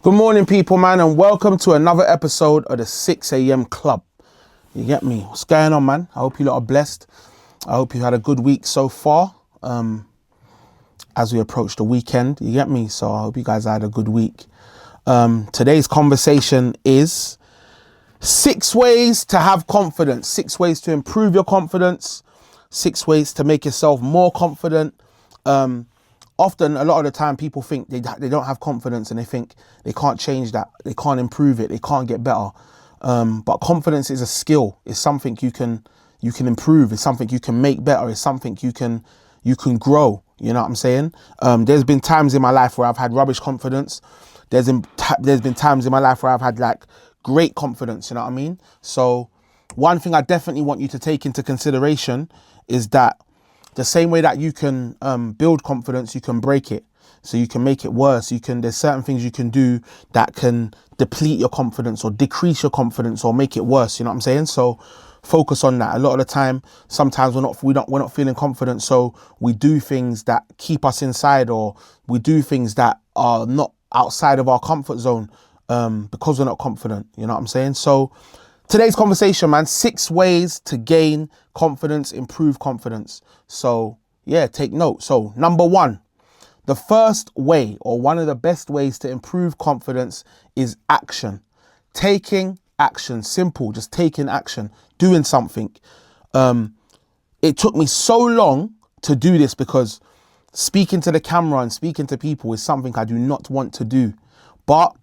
Good morning, people, man, and welcome to another episode of the 6 a.m. Club. You get me? What's going on, man? I hope you lot are blessed. I hope you had a good week so far as we approach the weekend. You get me? So I hope you guys had a good week. Today's conversation is 6 ways to have confidence, 6 ways to improve your confidence, 6 ways to make yourself more confident. Often, a lot of the time, people think they don't have confidence and they think they can't change that, they can't improve it, they can't get better. But confidence is a skill. It's something you can improve. It's something you can make better. It's something you can grow. You know what I'm saying? There's been times in my life where I've had rubbish confidence. There's been times in my life where I've had like great confidence. You know what I mean? So one thing I definitely want you to take into consideration is that the same way that you can build confidence, you can break it. So you can make it worse. There's certain things you can do that can deplete your confidence or decrease your confidence or make it worse. You know what I'm saying? So focus on that. A lot of the time, sometimes we're not feeling confident. So we do things that keep us inside, or we do things that are not outside of our comfort zone because we're not confident. You know what I'm saying? So today's conversation, man, 6 ways to gain confidence, improve confidence. So yeah, take note. So number 1, the first way, or one of the best ways to improve confidence, is action. Taking action. Simple, just taking action, doing something. It took me so long to do this because speaking to the camera and speaking to people is something I do not want to do. But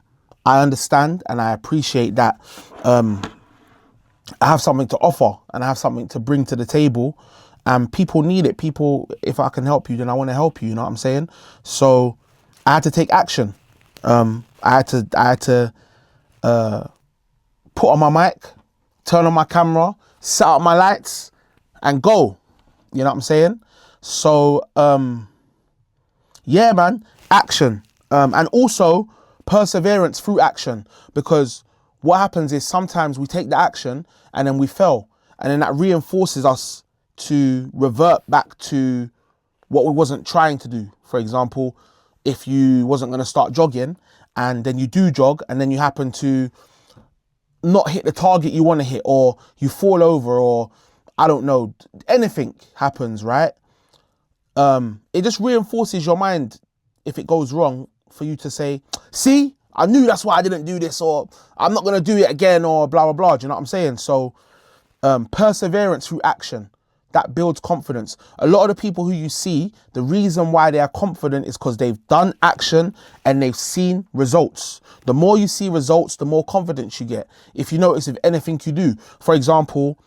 I understand and I appreciate that I have something to offer and I have something to bring to the table, and people need it. People, if I can help you, then I want to help you. You know what I'm saying? So I had to take action. I had to put on my mic, turn on my camera, set up my lights and go. You know what I'm saying? So, yeah, man, action. And also perseverance through action, because what happens is sometimes we take the action and then we fail, and then that reinforces us to revert back to what we wasn't trying to do. For example, if you wasn't going to start jogging and then you do jog and then you happen to not hit the target you want to hit, or you fall over, or I don't know, anything happens, right? It just reinforces your mind, if it goes wrong, for you to say, see, I knew that's why I didn't do this, or I'm not going to do it again, or blah, blah, blah. Do you know what I'm saying? So perseverance through action, that builds confidence. A lot of the people who you see, the reason why they are confident is because they've done action and they've seen results. The more you see results, the more confidence you get. If you notice, if anything you do, for example,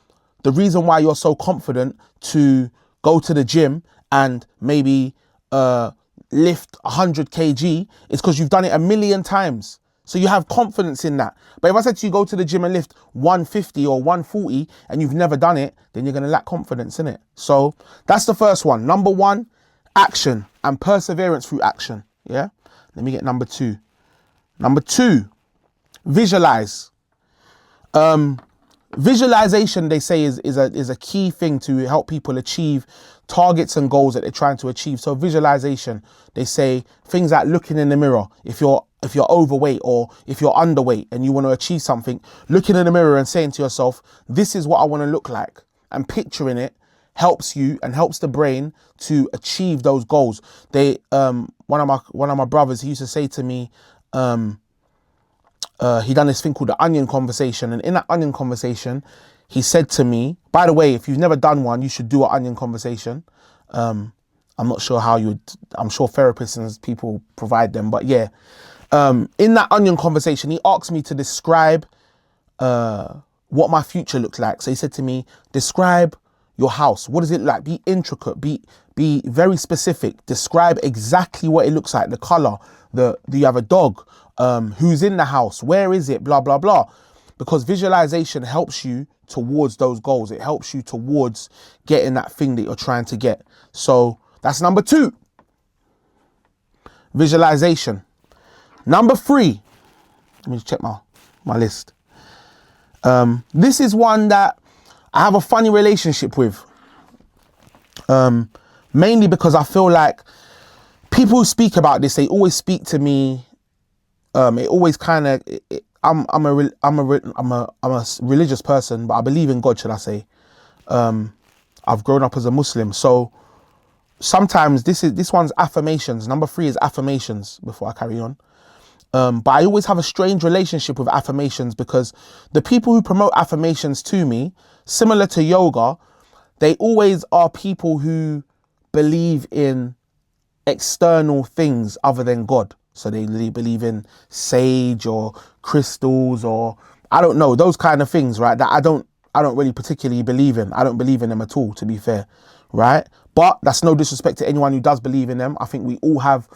the reason why you're so confident to go to the gym and maybe lift 100 kg is because you've done it a million times. So you have confidence in that. But if I said to you, go to the gym and lift 150 or 140 and you've never done it, then you're going to lack confidence in it. So that's the first one. Number 1, action and perseverance through action. Yeah. Let me get number 2. Number 2, visualize. Visualization, they say, is a key thing to help people achieve targets and goals that they're trying to achieve. So visualization, they say things like looking in the mirror. If you're overweight or if you're underweight and you want to achieve something, looking in the mirror and saying to yourself, this is what I want to look like, and picturing it helps you and helps the brain to achieve those goals. They one of my brothers, he used to say to me, he done this thing called the onion conversation. And in that onion conversation, he said to me, by the way, if you've never done one, you should do an onion conversation. I'm not sure how I'm sure therapists and people provide them, but yeah. In that onion conversation, he asked me to describe what my future looks like. So he said to me, describe your house. What does it look like? Be intricate, be very specific. Describe exactly what it looks like, the color, do you have a dog? Who's in the house? Where is it? Blah, blah, blah. Because visualization helps you towards those goals. It helps you towards getting that thing that you're trying to get. So that's number 2. Visualization. Number 3. Let me just check my list. This is one that I have a funny relationship with. Mainly because I feel like people who speak about this, they always speak to me it always kind of, I'm a religious person, but I believe in God, should I say. I've grown up as a Muslim. So sometimes this one's affirmations. Number 3 is affirmations before I carry on. But I always have a strange relationship with affirmations because the people who promote affirmations to me, similar to yoga, they always are people who believe in external things other than God. So they believe in sage or crystals or I don't know, those kind of things, right? That I don't really particularly believe in. I don't believe in them at all, to be fair, right? But that's no disrespect to anyone who does believe in them. I think we all have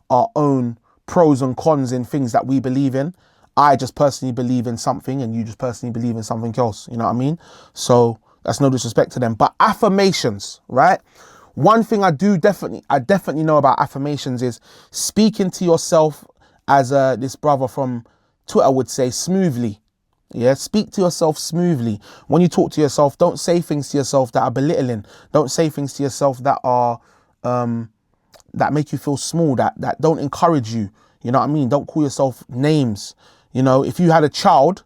our own pros and cons in things that we believe in. I just personally believe in something and you just personally believe in something else. You know what I mean? So that's no disrespect to them. But affirmations, right? One thing I definitely know about affirmations is speaking to yourself, as this brother from Twitter would say, smoothly. Yeah, speak to yourself smoothly. When you talk to yourself, don't say things to yourself that are belittling. Don't say things to yourself that are that make you feel small, that don't encourage you. You know what I mean? Don't call yourself names. You know, if you had a child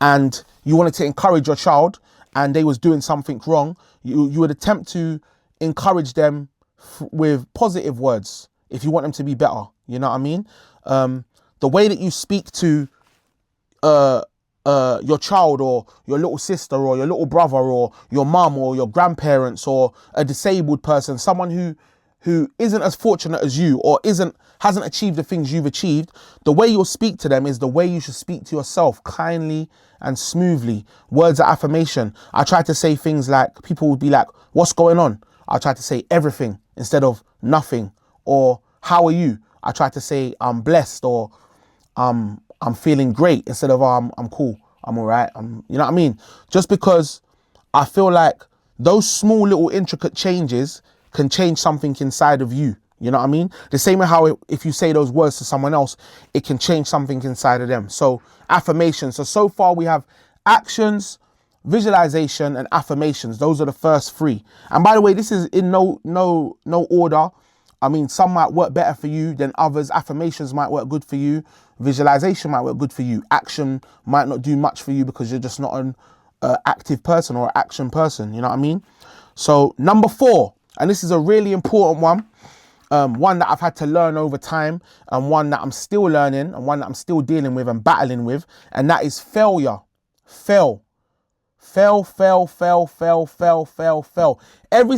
and you wanted to encourage your child and they was doing something wrong, you would attempt to encourage them with positive words if you want them to be better. You know what I mean? The way that you speak to your child or your little sister or your little brother or your mum or your grandparents or a disabled person, someone who isn't as fortunate as you or hasn't achieved the things you've achieved, the way you'll speak to them is the way you should speak to yourself, kindly and smoothly. Words of affirmation. I try to say things like, people would be like, what's going on? I try to say everything instead of nothing. Or how are you? I try to say I'm blessed or I'm feeling great instead of I'm cool, I'm all right. You know what I mean? Just because I feel like those small little intricate changes can change something inside of you. You know what I mean? The same way how if you say those words to someone else, it can change something inside of them. So affirmations. So far we have actions, visualization and affirmations. Those are the first 3. And by the way, this is in no order. I mean, some might work better for you than others. Affirmations might work good for you. Visualization might work good for you. Action might not do much for you because you're just not an active person or action person. You know what I mean? So number 4, and this is a really important one. One that I've had to learn over time and one that I'm still learning and one that I'm still dealing with and battling with. And that is failure. Fail. Every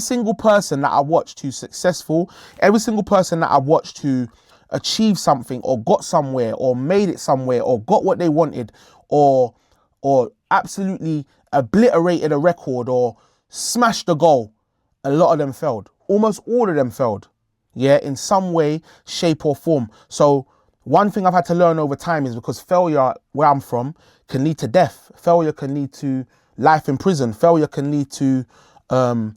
single person that I watched who's successful, every single person that I watched who achieved something or got somewhere or made it somewhere or got what they wanted or absolutely obliterated a record or smashed a goal, a lot of them failed. Almost all of them failed. Yeah, in some way, shape or form. So one thing I've had to learn over time is because failure, where I'm from, can lead to death. Failure can lead to life in prison. Failure can lead to, I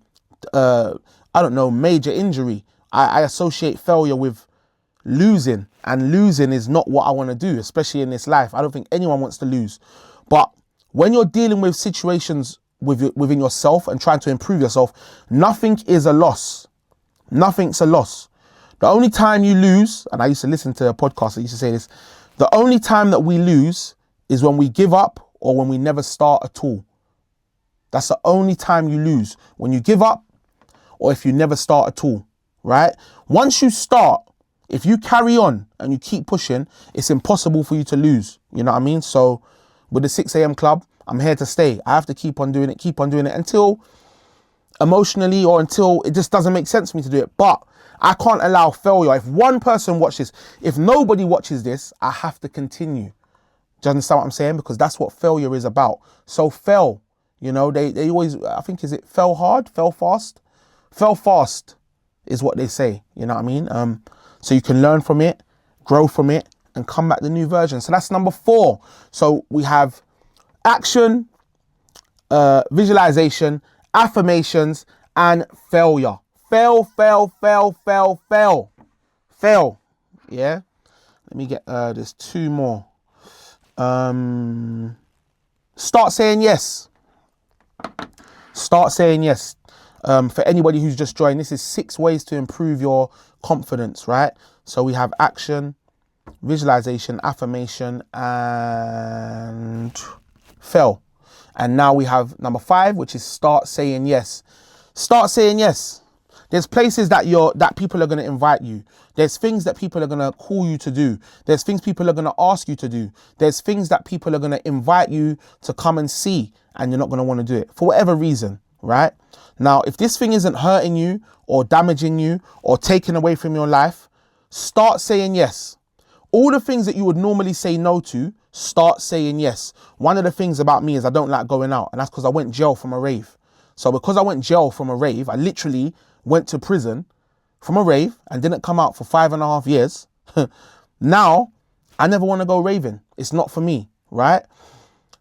don't know, major injury. I associate failure with losing, and losing is not what I want to do, especially in this life. I don't think anyone wants to lose. But when you're dealing with situations within yourself and trying to improve yourself, nothing is a loss. Nothing's a loss. The only time you lose, and I used to listen to a podcast that used to say this, the only time that we lose is when we give up or when we never start at all. That's the only time you lose, when you give up or if you never start at all, right? Once you start, if you carry on and you keep pushing, it's impossible for you to lose. You know what I mean? So with the 6 a.m. club, I'm here to stay. I have to keep on doing it until emotionally or until it just doesn't make sense for me to do it. But I can't allow failure. If one person watches, if nobody watches this, I have to continue. Do you understand what I'm saying? Because that's what failure is about. So fail, you know, they always, I think, is it fail hard, fail fast? Fail fast is what they say, you know what I mean? So you can learn from it, grow from it, and come back the new version. So that's number 4. So we have action, visualization, affirmations, and failure. Fail. Yeah. Let me get, there's 2 more. Start saying yes. Start saying yes. For anybody who's just joined, this is 6 ways to improve your confidence, right? So we have action, visualization, affirmation, and fail. And now we have number 5, which is start saying yes. Start saying yes. There's places that people are going to invite you. There's things that people are going to call you to do. There's things people are going to ask you to do. There's things that people are going to invite you to come and see, and you're not going to want to do it for whatever reason, right? Now, if this thing isn't hurting you or damaging you or taking away from your life, start saying yes. All the things that you would normally say no to, start saying yes. One of the things about me is I don't like going out, and that's because I went jail from a rave. So because I went jail from a rave, I literally went to prison from a rave and didn't come out for 5.5 years. Now, I never want to go raving. It's not for me, right?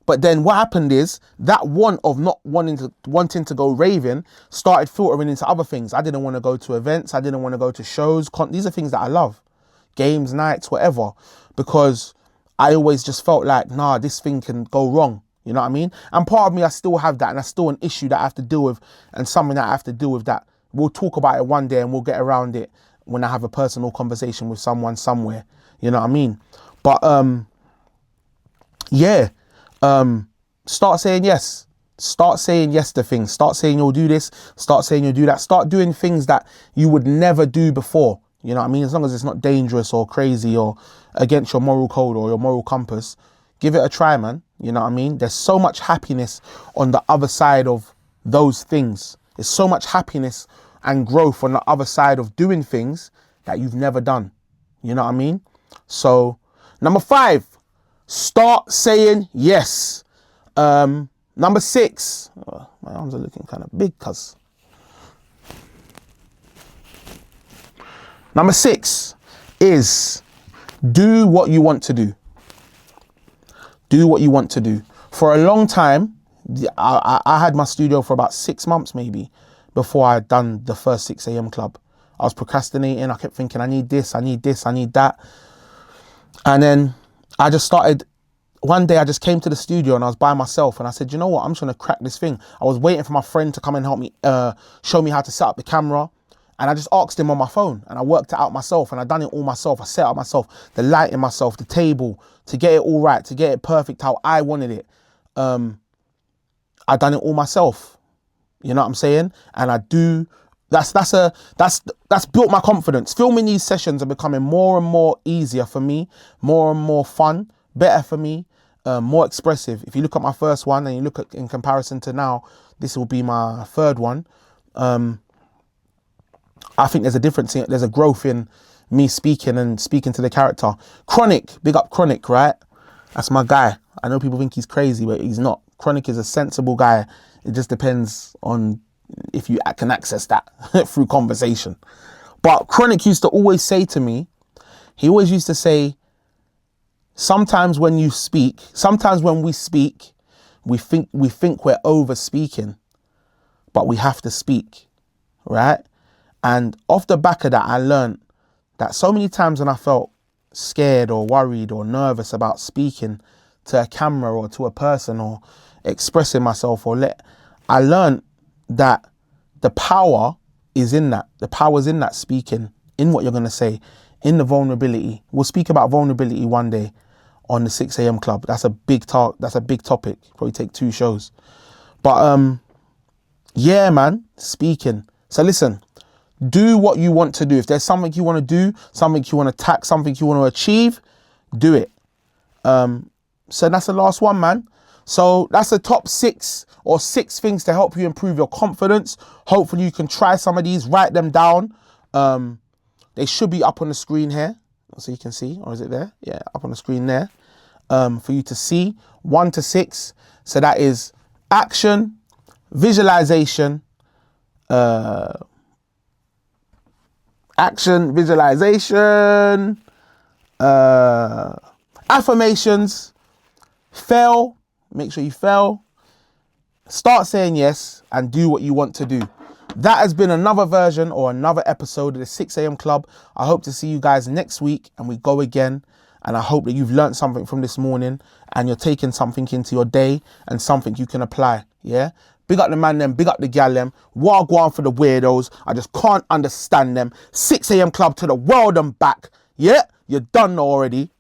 But then what happened is that want of not wanting to go raving started filtering into other things. I didn't want to go to events. I didn't want to go to shows. These are things that I love. Games, nights, whatever. Because I always just felt like, nah, this thing can go wrong. You know what I mean? And part of me, I still have that. And that's still an issue that I have to deal with, and something that I have to deal with that. We'll talk about it one day and we'll get around it when I have a personal conversation with someone somewhere. You know what I mean? But start saying yes. Start saying yes to things. Start saying you'll do this. Start saying you'll do that. Start doing things that you would never do before. You know what I mean? As long as it's not dangerous or crazy or against your moral code or your moral compass, give it a try, man. You know what I mean? There's so much happiness on the other side of those things. There's so much happiness and growth on the other side of doing things that you've never done. You know what I mean? So, number 5, start saying yes. Number 6, my arms are looking kind of big, cuz. Number 6 is do what you want to do. Do what you want to do. For a long time, I had my studio for about 6 months maybe before I had done the first 6 a.m. club. I was procrastinating. I kept thinking, I need this, I need this, I need that. And then I just started, one day I just came to the studio and I was by myself and I said, you know what, I'm just going to crack this thing. I was waiting for my friend to come and help me, show me how to set up the camera. And I just asked him on my phone and I worked it out myself and I done it all myself. I set up myself, the lighting myself, the table, to get it all right, to get it perfect how I wanted it. I done it all myself. You know what I'm saying? And I do, that's built my confidence. Filming these sessions are becoming more and more easier for me, more and more fun, better for me, more expressive. If you look at my first one and you look at in comparison to now, this will be my third one. I think there's a difference, there's a growth in me speaking and speaking to the character. Chronic, big up Chronic, right? That's my guy. I know people think he's crazy, but he's not. Chronic is a sensible guy. It just depends on if you can access that through conversation. But Chronic used to always say to me, he always used to say, sometimes when we speak, we think we're over speaking, but we have to speak, right? And off the back of that, I learned that so many times when I felt scared or worried or nervous about speaking to a camera or to a person or expressing myself I learned that the power is in that. The power is in that speaking, in what you're going to say, in the vulnerability. We'll speak about vulnerability one day on the 6 a.m. club. That's a big topic. Probably take 2 shows. But yeah, man, speaking. So listen, do what you want to do. If there's something you want to do, something you want to tack, something you want to achieve, do it. So that's the last one, man. So that's the top 6 things to help you improve your confidence. Hopefully you can try some of these, write them down. They should be up on the screen here so you can see, or is it there? Yeah, up on the screen there for you to see. 1 to 6. So that is action, visualization, affirmations, fail, make sure you fail, start saying yes, and do what you want to do. That has been another version or another episode of the 6 a.m. Club. I hope to see you guys next week and we go again. And I hope that you've learned something from this morning and you're taking something into your day and something you can apply. Yeah. Big up the man them, big up the gal them. Wagwan for the weirdos. I just can't understand them. 6 a.m. Club to the world and back. Yeah, you done know already.